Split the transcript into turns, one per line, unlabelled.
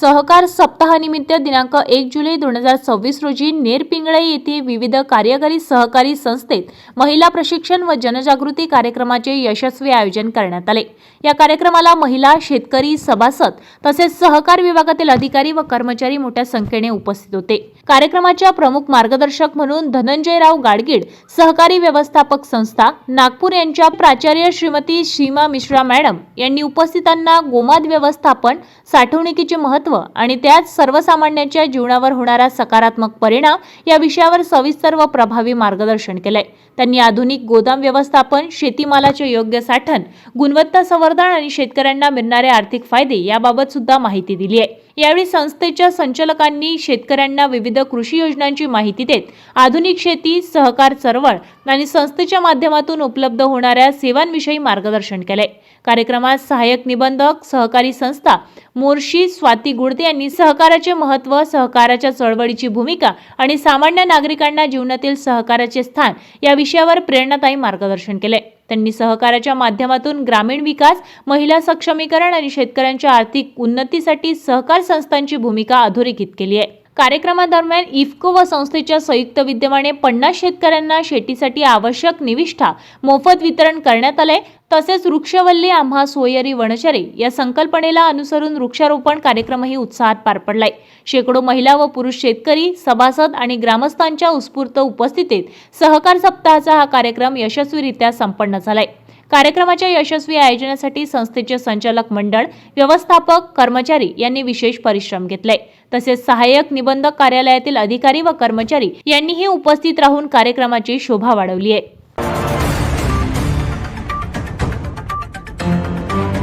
सहकार सप्ताहानिमित्त दिनांक 1 जुलै 2026 रोजी नेरपिंगळे येथे विविध कार्यकारी सहकारी संस्थेत महिला प्रशिक्षण व जनजागृती कार्यक्रमाचे यशस्वी आयोजन करण्यात आले। या कार्यक्रमाला महिला, शेतकरी, सभासद तसेच सहकार विभागातील अधिकारी व कर्मचारी मोठ्या संख्येने उपस्थित होते। कार्यक्रमाच्या प्रमुख मार्गदर्शक म्हणून धनंजयराव गाडगीळ, सहकारी व्यवस्थापक संस्था नागपूर यांच्या प्राचार्य श्रीमती सीमा मिश्रा मॅडम यांनी उपस्थितांना गोमांस व्यवस्थापन, साठवणुकीचे महत्त्व आणि त्यात सर्वसामान्यांच्या जीवनावर होणारा सकारात्मक परिणाम या विषयावर सविस्तर व प्रभावी मार्गदर्शन केले। त्यांनी आधुनिक गोदाम व्यवस्थापन, शेतीमालाचे योग्य साठवण, गुणवत्ता संवर्धन आणि शेतकऱ्यांना मिळणारे आर्थिक फायदे याबाबत सुद्धा माहिती दिली आहे। यावेळी संस्थेच्या संचालकांनी शेतकऱ्यांना विविध कृषी योजनांची माहिती देत आधुनिक शेती, सहकार चळवळ आणि संस्थेच्या माध्यमातून उपलब्ध होणाऱ्या सेवांविषयी मार्गदर्शन केले। कार्यक्रमात सहाय्यक निबंधक, सहकारी संस्था मोर्शी स्वाती गुडते यांनी सहकाराचे महत्त्व, सहकाराच्या चळवळीची भूमिका आणि सामान्य नागरिकांना जीवनातील सहकाराचे स्थान या विषयावर प्रेरणादायी मार्गदर्शन केले। त्यांनी सहकाराच्या माध्यमातून ग्रामीण विकास, महिला सक्षमीकरण आणि शेतकऱ्यांच्या आर्थिक उन्नतीसाठी सहकार संस्थांची भूमिका अधोरेखित केली आहे। कार्यक्रमादरम्यान इफ्को व संस्थेच्या संयुक्त विद्यमाने 50 शेतकऱ्यांना शेतीसाठी आवश्यक निविष्ठा मोफत वितरण करण्यात आले। तसेच वृक्षवल्ली आम्हा सोयरी वनचरे या संकल्पनेला अनुसरून वृक्षारोपण कार्यक्रमही उत्साहात पार पडलाय। शेकडो महिला व पुरुष शेतकरी, सभासद आणि ग्रामस्थांच्या उत्स्फूर्त उपस्थितीत सहकार सप्ताहाचा हा कार्यक्रम यशस्वीरित्या संपन्न झालाय। कार्यक्रमाच्या यशस्वी आयोजनासाठी संस्थेचे संचालक मंडळ, व्यवस्थापक, कर्मचारी यांनी विशेष परिश्रम घेतले। तसेच सहाय्यक निबंधक कार्यालयातील अधिकारी व कर्मचारी यांनीही उपस्थित राहून कार्यक्रमाची शोभा वाढवली आहे।